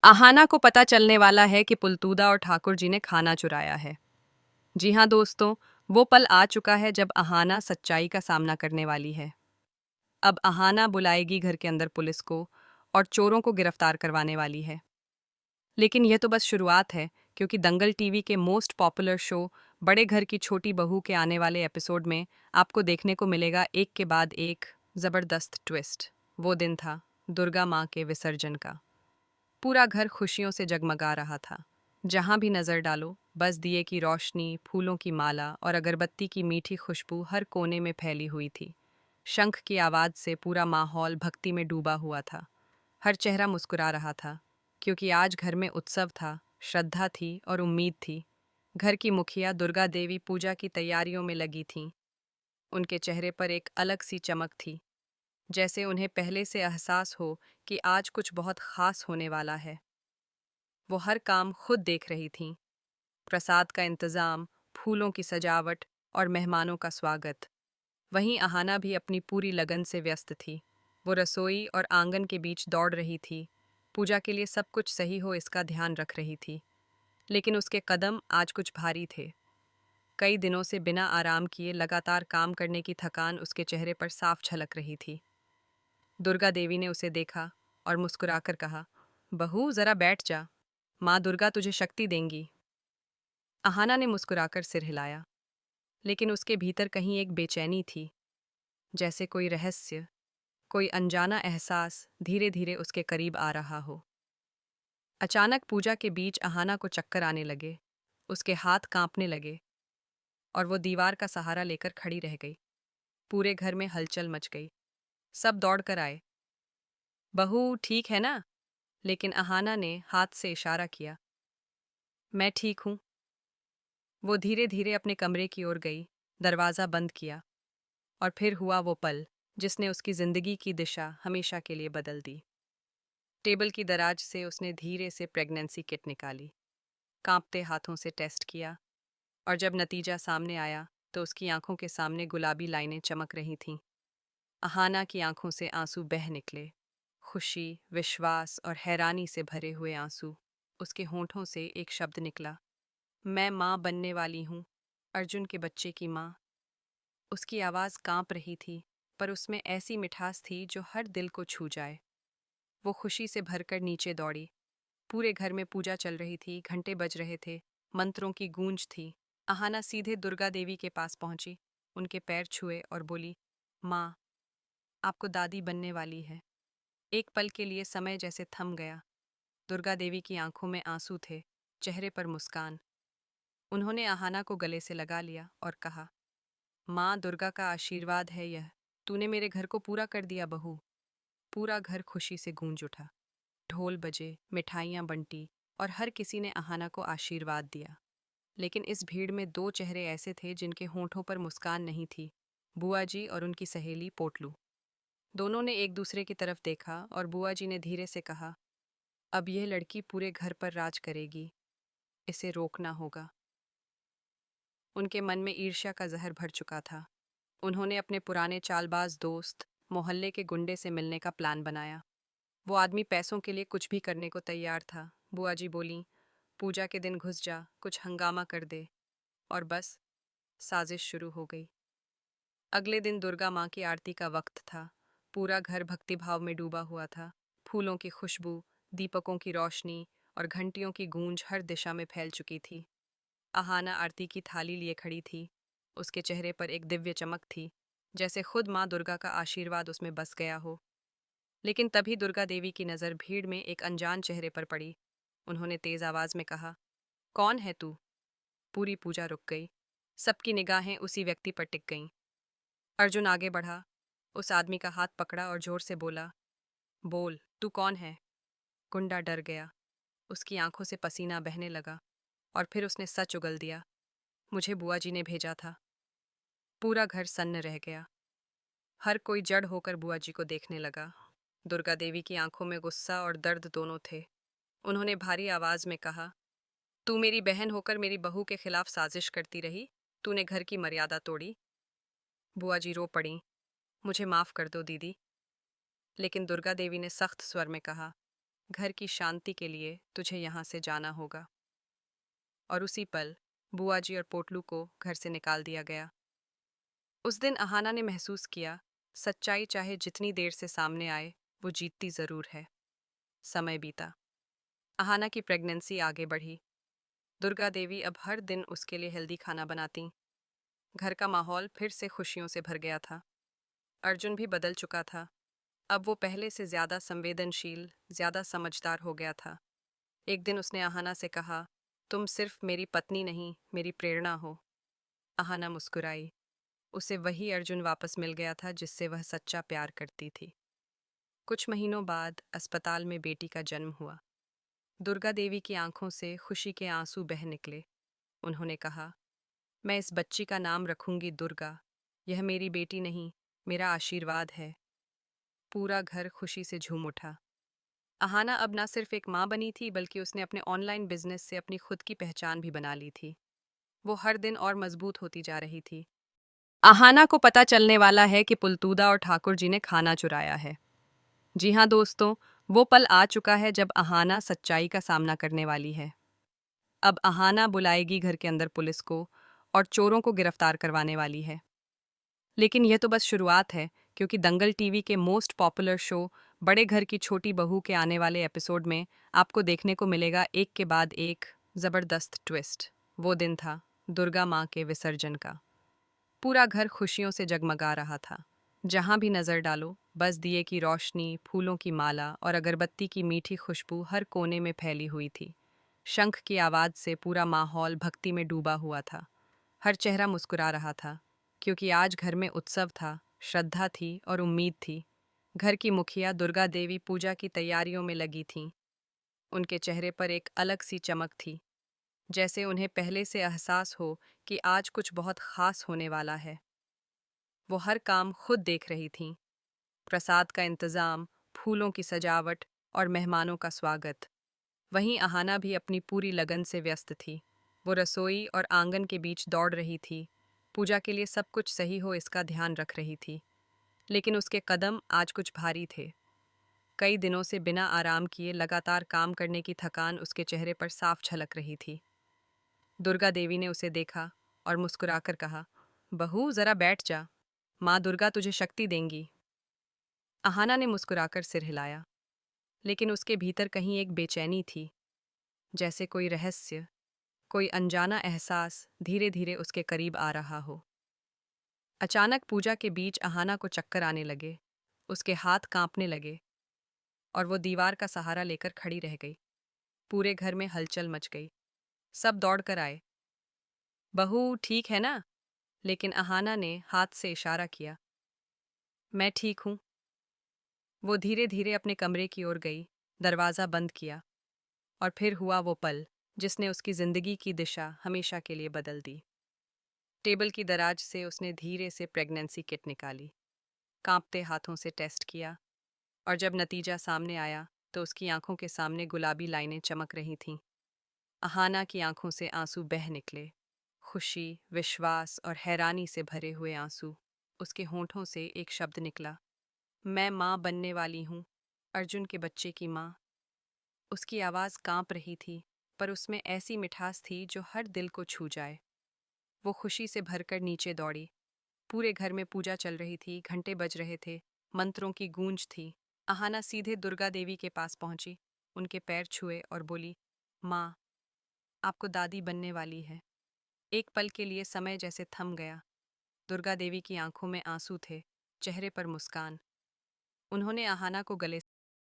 आहाना को पता चलने वाला है कि पुलतूदा और ठाकुर जी ने खाना चुराया है। जी हाँ दोस्तों, वो पल आ चुका है जब आहाना सच्चाई का सामना करने वाली है। अब आहाना बुलाएगी घर के अंदर पुलिस को और चोरों को गिरफ्तार करवाने वाली है। लेकिन यह तो बस शुरुआत है, क्योंकि दंगल टीवी के मोस्ट पॉपुलर शो बड़े घर की छोटी बहू के आने वाले एपिसोड में आपको देखने को मिलेगा एक के बाद एक जबरदस्त ट्विस्ट। वो दिन था दुर्गा माँ के विसर्जन का। पूरा घर खुशियों से जगमगा रहा था। जहां भी नजर डालो, बस दिए की रोशनी, फूलों की माला और अगरबत्ती की मीठी खुशबू हर कोने में फैली हुई थी। शंख की आवाज से पूरा माहौल भक्ति में डूबा हुआ था। हर चेहरा मुस्कुरा रहा था, क्योंकि आज घर में उत्सव था, श्रद्धा थी और उम्मीद थी। घर की मुखिया दुर्गा देवी पूजा की तैयारियों में लगी थीं। उनके चेहरे पर एक अलग सी चमक थी, जैसे उन्हें पहले से एहसास हो कि आज कुछ बहुत खास होने वाला है। वो हर काम खुद देख रही थीं। प्रसाद का इंतजाम, फूलों की सजावट और मेहमानों का स्वागत। वहीं आहाना भी अपनी पूरी लगन से व्यस्त थी। वो रसोई और आंगन के बीच दौड़ रही थी। पूजा के लिए सब कुछ सही हो इसका ध्यान रख रही थी। लेकिन उसके कदम आज कुछ भारी थे। कई दिनों से बिना आराम किए लगातार काम करने की थकान उसके चेहरे पर साफ झलक रही थी। दुर्गा देवी ने उसे देखा और मुस्कुराकर कहा, बहू जरा बैठ जा, माँ दुर्गा तुझे शक्ति देंगी। आहाना ने मुस्कुराकर सिर हिलाया, लेकिन उसके भीतर कहीं एक बेचैनी थी, जैसे कोई रहस्य, कोई अनजाना एहसास धीरे धीरे उसके करीब आ रहा हो। अचानक पूजा के बीच आहाना को चक्कर आने लगे, उसके हाथ कांपने लगे और वो दीवार का सहारा लेकर खड़ी रह गई। पूरे घर में हलचल मच गई। सब दौड़ कर आए। बहू ठीक है ना? लेकिन आहाना ने हाथ से इशारा किया। मैं ठीक हूँ। वो धीरे धीरे अपने कमरे की ओर गई, दरवाज़ा बंद किया। और फिर हुआ वो पल जिसने उसकी जिंदगी की दिशा हमेशा के लिए बदल दी। टेबल की दराज से उसने धीरे से प्रेगनेंसी किट निकाली, कांपते हाथों से टेस्ट किया, और जब नतीजा सामने आया तो उसकी आंखों के सामने गुलाबी लाइनें चमक रही थीं। अहाना की आंखों से आंसू बह निकले, खुशी, विश्वास और हैरानी से भरे हुए आंसू। उसके होंठों से एक शब्द निकला, मैं माँ बनने वाली हूँ, अर्जुन के बच्चे की माँ। उसकी आवाज़ कांप रही थी, पर उसमें ऐसी मिठास थी जो हर दिल को छू जाए। वो खुशी से भरकर नीचे दौड़ी। पूरे घर में पूजा चल रही थी, घंटे बज रहे थे, मंत्रों की गूंज थी। आहाना सीधे दुर्गा देवी के पास पहुंची, उनके पैर छुए और बोली, माँ, आपको दादी बनने वाली है। एक पल के लिए समय जैसे थम गया। दुर्गा देवी की आंखों में आंसू थे, चेहरे पर मुस्कान। उन्होंने आहाना को गले से लगा लिया और कहा, माँ दुर्गा का आशीर्वाद है यह, तूने मेरे घर को पूरा कर दिया बहू। पूरा घर खुशी से गूंज उठा। ढोल बजे, मिठाइयाँ बंटी और हर किसी ने आहाना को आशीर्वाद दिया। लेकिन इस भीड़ में दो चेहरे ऐसे थे जिनके होंठों पर मुस्कान नहीं थी, बुआ जी और उनकी सहेली पोटलू। दोनों ने एक दूसरे की तरफ देखा और बुआ जी ने धीरे से कहा, अब यह लड़की पूरे घर पर राज करेगी, इसे रोकना होगा। उनके मन में ईर्ष्या का जहर भर चुका था। उन्होंने अपने पुराने चालबाज दोस्त, मोहल्ले के गुंडे से मिलने का प्लान बनाया। वो आदमी पैसों के लिए कुछ भी करने को तैयार था। बुआ जी बोली, पूजा के दिन घुस जा, कुछ हंगामा कर दे। और बस साजिश शुरू हो गई। अगले दिन दुर्गा माँ की आरती का वक्त था। पूरा घर भक्तिभाव में डूबा हुआ था। फूलों की खुशबू, दीपकों की रोशनी और घंटियों की गूंज हर दिशा में फैल चुकी थी। आहाना आरती की थाली लिए खड़ी थी। उसके चेहरे पर एक दिव्य चमक थी, जैसे खुद माँ दुर्गा का आशीर्वाद उसमें बस गया हो। लेकिन तभी दुर्गा देवी की नज़र भीड़ में एक अनजान चेहरे पर पड़ी। उन्होंने तेज आवाज में कहा, कौन है तू? पूरी पूजा रुक गई। सबकी निगाहें उसी व्यक्ति पर टिक गईं। अर्जुन आगे बढ़ा, उस आदमी का हाथ पकड़ा और जोर से बोला, बोल, तू कौन है? गुंडा डर गया। उसकी आंखों से पसीना बहने लगा और फिर उसने सच उगल दिया, मुझे बुआ जी ने भेजा था। पूरा घर सन्न रह गया। हर कोई जड़ होकर बुआ जी को देखने लगा। दुर्गा देवी की आंखों में गुस्सा और दर्द दोनों थे। उन्होंने भारी आवाज में कहा, तू मेरी बहन होकर मेरी बहू के खिलाफ साजिश करती रही, तूने घर की मर्यादा तोड़ी। बुआ जी रो पड़ी, मुझे माफ कर दो दीदी। लेकिन दुर्गा देवी ने सख्त स्वर में कहा, घर की शांति के लिए तुझे यहाँ से जाना होगा। और उसी पल बुआ जी और पोटलू को घर से निकाल दिया गया। उस दिन अहाना ने महसूस किया, सच्चाई चाहे जितनी देर से सामने आए, वो जीतती जरूर है। समय बीता। अहाना की प्रेगनेंसी आगे बढ़ी। दुर्गा देवी अब हर दिन उसके लिए हेल्दी खाना बनाती। घर का माहौल फिर से खुशियों से भर गया था। अर्जुन भी बदल चुका था। अब वो पहले से ज्यादा संवेदनशील, ज्यादा समझदार हो गया था। एक दिन उसने अहाना से कहा, तुम सिर्फ मेरी पत्नी नहीं, मेरी प्रेरणा हो। अहाना मुस्कुराई। उसे वही अर्जुन वापस मिल गया था जिससे वह सच्चा प्यार करती थी। कुछ महीनों बाद अस्पताल में बेटी का जन्म हुआ। दुर्गा देवी की आंखों से खुशी के आंसू बह निकले। उन्होंने कहा, मैं इस बच्ची का नाम रखूंगी दुर्गा। यह मेरी बेटी नहीं, मेरा आशीर्वाद है। पूरा घर खुशी से झूम उठा। अहाना अब ना सिर्फ एक माँ बनी थी, बल्कि उसने अपने ऑनलाइन बिजनेस से अपनी खुद की पहचान भी बना ली थी। वो हर दिन और मजबूत होती जा रही थी। अहाना को पता चलने वाला है कि पुलतूदा और ठाकुर जी ने खाना चुराया है। जी हाँ दोस्तों, वो पल आ चुका है जब अहाना सच्चाई का सामना करने वाली है। अब अहाना बुलाएगी घर के अंदर पुलिस को और चोरों को गिरफ्तार करवाने वाली है। लेकिन यह तो बस शुरुआत है, क्योंकि दंगल टीवी के मोस्ट पॉपुलर शो बड़े घर की छोटी बहू के आने वाले एपिसोड में आपको देखने को मिलेगा एक के बाद एक जबरदस्त ट्विस्ट। वो दिन था दुर्गा माँ के विसर्जन का। पूरा घर खुशियों से जगमगा रहा था। जहां भी नजर डालो, बस दिए की रोशनी, फूलों की माला और अगरबत्ती की मीठी खुशबू हर कोने में फैली हुई थी। शंख की आवाज से पूरा माहौल भक्ति में डूबा हुआ था। हर चेहरा मुस्कुरा रहा था, क्योंकि आज घर में उत्सव था, श्रद्धा थी और उम्मीद थी। घर की मुखिया दुर्गा देवी पूजा की तैयारियों में लगी थीं। उनके चेहरे पर एक अलग सी चमक थी, जैसे उन्हें पहले से एहसास हो कि आज कुछ बहुत खास होने वाला है। वो हर काम खुद देख रही थीं। प्रसाद का इंतजाम, फूलों की सजावट और मेहमानों का स्वागत। वहीं अहाना भी अपनी पूरी लगन से व्यस्त थी। वो रसोई और आंगन के बीच दौड़ रही थी। पूजा के लिए सब कुछ सही हो इसका ध्यान रख रही थी। लेकिन उसके कदम आज कुछ भारी थे। कई दिनों से बिना आराम किए लगातार काम करने की थकान उसके चेहरे पर साफ झलक रही थी। दुर्गा देवी ने उसे देखा और मुस्कुराकर कहा, बहू जरा बैठ जा, माँ दुर्गा तुझे शक्ति देंगी। अहाना ने मुस्कुराकर सिर हिलाया, लेकिन उसके भीतर कहीं एक बेचैनी थी, जैसे कोई रहस्य, कोई अनजाना एहसास धीरे धीरे उसके करीब आ रहा हो। अचानक पूजा के बीच अहाना को चक्कर आने लगे। उसके हाथ कांपने लगे और वो दीवार का सहारा लेकर खड़ी रह गई। पूरे घर में हलचल मच गई। सब दौड़ कर आए। बहू ठीक है ना? लेकिन अहाना ने हाथ से इशारा किया। मैं ठीक हूँ। वो धीरे धीरे अपने कमरे की ओर गई, दरवाज़ा बंद किया, और फिर हुआ वो पल जिसने उसकी जिंदगी की दिशा हमेशा के लिए बदल दी। टेबल की दराज से उसने धीरे से प्रेगनेंसी किट निकाली, कांपते हाथों से टेस्ट किया, और जब नतीजा सामने आया तो उसकी आंखों के सामने गुलाबी लाइनें चमक रही थीं। अहाना की आंखों से आंसू बह निकले, खुशी, विश्वास और हैरानी से भरे हुए आंसू। उसके होंठों से एक शब्द निकला, मैं माँ बनने वाली हूँ, अर्जुन के बच्चे की माँ। उसकी आवाज़ कांप रही थी, पर उसमें ऐसी मिठास थी जो हर दिल को छू जाए। वो खुशी से भरकर नीचे दौड़ी। पूरे घर में पूजा चल रही थी, घंटे बज रहे थे, मंत्रों की गूंज थी। अहाना सीधे दुर्गा देवी के पास पहुंची, उनके पैर छुए और बोली, माँ, आपको दादी बनने वाली है। एक पल के लिए समय जैसे थम गया। दुर्गा देवी की आंखों में आंसू थे, चेहरे पर मुस्कान। उन्होंने अहाना को गले